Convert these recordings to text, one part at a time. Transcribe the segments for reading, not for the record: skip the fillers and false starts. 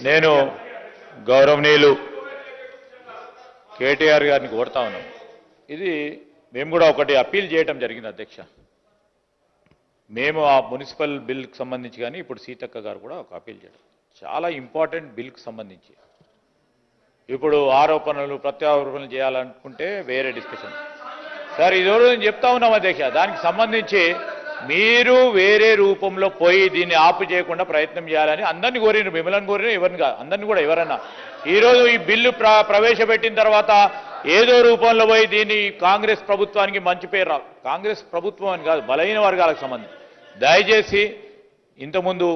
నేను గౌరవనీయులు కేటీఆర్ గారిని కోరుతా ఉన్నాను. ఇది మేము కూడా ఒకటి అప్పీల్ చేయడం జరిగింది అధ్యక్ష. మేము ఆ మున్సిపల్ బిల్కి సంబంధించి కానీ ఇప్పుడు సీతక్క గారు కూడా ఒక అప్పీల్ చేయడం చాలా ఇంపార్టెంట్ బిల్కి సంబంధించి. ఇప్పుడు ఆరోపణలు ప్రత్యారోపణలు చేయాలనుకుంటే వేరే డిస్కషన్. సార్ ఈరోజు నేను చెప్తా ఉన్నాం అధ్యక్ష, దానికి సంబంధించి మీరు వేరే రూపంలో పోయి దీన్ని ఆపు చేయకుండా ప్రయత్నం చేయాలని అందరినీ కోరిన, మిమ్మల్ని కోరిన, ఎవరిని కాదు, అందరినీ కూడా ఎవరన్నా ఈరోజు ఈ బిల్లు ప్రవేశపెట్టిన తర్వాత ఏదో రూపంలో పోయి దీన్ని కాంగ్రెస్ ప్రభుత్వానికి మంచి పేరు రావు. కాంగ్రెస్ ప్రభుత్వం అని కాదు, బలహీన వర్గాలకు సంబంధించి దయచేసి ఇంతకుముందు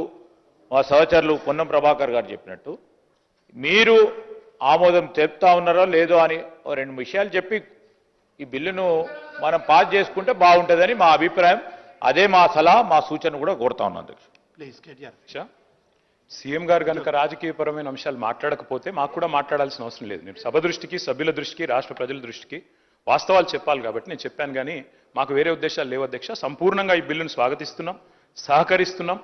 మా సహచరులు పొన్నం ప్రభాకర్ గారు చెప్పినట్టు మీరు ఆమోదం చెప్తా ఉన్నారో లేదో అని రెండు విషయాలు చెప్పి ఈ బిల్లును మనం పాస్ చేసుకుంటే బాగుంటుందని మా అభిప్రాయం. అదే మా సలహా, మా సూచన కూడా కోరుతా ఉన్నాం అధ్యక్ష. సీఎం గారు కనుక రాజకీయపరమైన అంశాలు మాట్లాడకపోతే మాకు కూడా మాట్లాడాల్సిన అవసరం లేదు. నేను సభ దృష్టికి, సభ్యుల దృష్టికి, రాష్ట్ర ప్రజల దృష్టికి వాస్తవాలు చెప్పాలి కాబట్టి నేను చెప్పాను. కానీ మాకు వేరే ఉద్దేశాలు లేవు అధ్యక్ష. సంపూర్ణంగా ఈ బిల్లును స్వాగతిస్తున్నాం, సహకరిస్తున్నాం,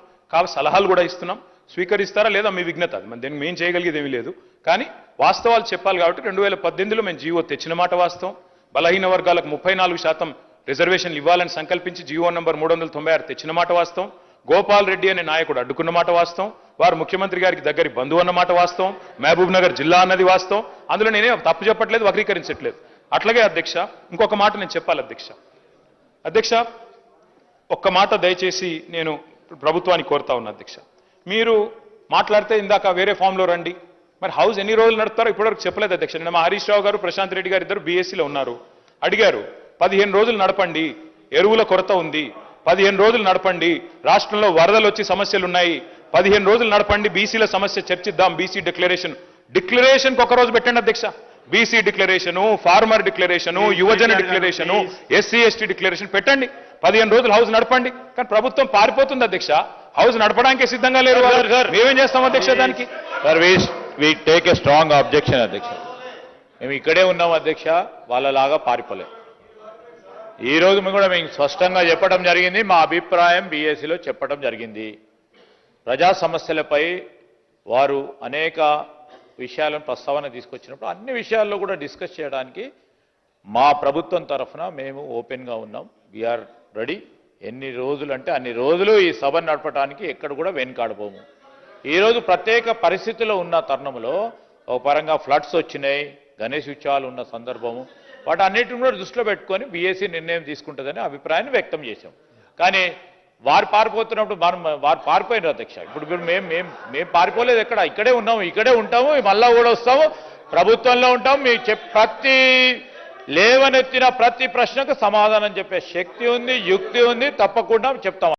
సలహాలు కూడా ఇస్తున్నాం. స్వీకరిస్తారా లేదా మీ విఘ్నత, అది దీనికి మేము చేయగలిగేది ఏమీ లేదు. కానీ వాస్తవాలు చెప్పాలి కాబట్టి 2018లో మేము జీవో తెచ్చిన మాట వాస్తవం. బలహీన వర్గాలకు 34% రిజర్వేషన్లు ఇవ్వాలని సంకల్పించి జీవో నంబర్ 396 తెచ్చిన మాట వాస్తవం. గోపాల్ రెడ్డి అనే నాయకుడు అడ్డుకున్న మాట వాస్తవం. వారు ముఖ్యమంత్రి గారికి దగ్గరి బంధువు అన్న మాట వాస్తవం. మహబూబ్ నగర్ జిల్లా అన్నది వాస్తవం. అందులో నేనే తప్పు చెప్పట్లేదు, వక్రీకరించట్లేదు. అట్లాగే అధ్యక్ష ఇంకొక మాట నేను చెప్పాలి అధ్యక్ష. ఒక్క మాట దయచేసి నేను ప్రభుత్వానికి కోరుతా ఉన్నా అధ్యక్ష. మీరు మాట్లాడితే ఇందాక వేరే ఫామ్లో రండి, మరి హౌస్ ఎన్ని రోజులు నడుపుతారో ఇప్పటివరకు చెప్పలేదు అధ్యక్ష. నిన్న మా హరీష్ రావు గారు, ప్రశాంత్ రెడ్డి గారు ఇద్దరు బీఎస్సీలో ఉన్నారు, అడిగారు 15 రోజులు నడపండి, ఎరువుల కొరత ఉంది, 15 రోజులు నడపండి, రాష్ట్రంలో వరదలు వచ్చి సమస్యలు ఉన్నాయి, 15 రోజులు నడపండి, బీసీల సమస్య చర్చిద్దాం, బీసీ డిక్లరేషన్కి ఒక రోజు పెట్టండి అధ్యక్ష. బీసీ డిక్లరేషను, ఫార్మర్ డిక్లరేషను, యువజన డిక్లరేషను, ఎస్సీ ఎస్టీ డిక్లరేషన్ పెట్టండి, 15 రోజులు హౌస్ నడపండి. కానీ ప్రభుత్వం పారిపోతుంది అధ్యక్ష, హౌస్ నడపడానికి సిద్ధంగా లేరు. మేమేం చేస్తాం అధ్యక్ష దానికి? Sir we take a strong objection అధ్యక్ష. మేము ఇక్కడే ఉన్నాం అధ్యక్ష, వాళ్ళలాగా పారిపోలేదు. ఈ రోజు కూడా మేము స్పష్టంగా చెప్పడం జరిగింది, మా అభిప్రాయం బీఎస్సీలో చెప్పడం జరిగింది. ప్రజా సమస్యలపై వారు అనేక విషయాలను ప్రస్తావన తీసుకొచ్చినప్పుడు అన్ని విషయాల్లో కూడా డిస్కస్ చేయడానికి మా ప్రభుత్వం తరఫున మేము ఓపెన్గా ఉన్నాం. We are ready. ఎన్ని రోజులు అంటే అన్ని రోజులు ఈ సభను నడపడానికి ఎక్కడ కూడా వెనుకాడబోము. ఈరోజు ప్రత్యేక పరిస్థితుల్లో ఉన్న తరుణంలో ఒక పరంగా ఫ్లడ్స్ వచ్చినాయి, గణేష్ ఉత్సవాలు ఉన్న సందర్భము, వాటి అన్నిటిని కూడా దృష్టిలో పెట్టుకొని బీఎస్సీ నిర్ణయం తీసుకుంటుందని అభిప్రాయాన్ని వ్యక్తం చేశాం. కానీ వారు పారిపోతున్నప్పుడు వారు పారిపోయినారు అధ్యక్ష. ఇప్పుడు మేము పారిపోలేదు, ఇక్కడే ఉన్నాము, ఇక్కడే ఉంటాము, మళ్ళా కూడా వస్తాము, ప్రభుత్వంలో ఉంటాము. మీ ప్రతి లేవనెత్తిన ప్రతి ప్రశ్నకు సమాధానం చెప్పే శక్తి ఉంది, యుక్తి ఉంది, తప్పకుండా చెప్తాం.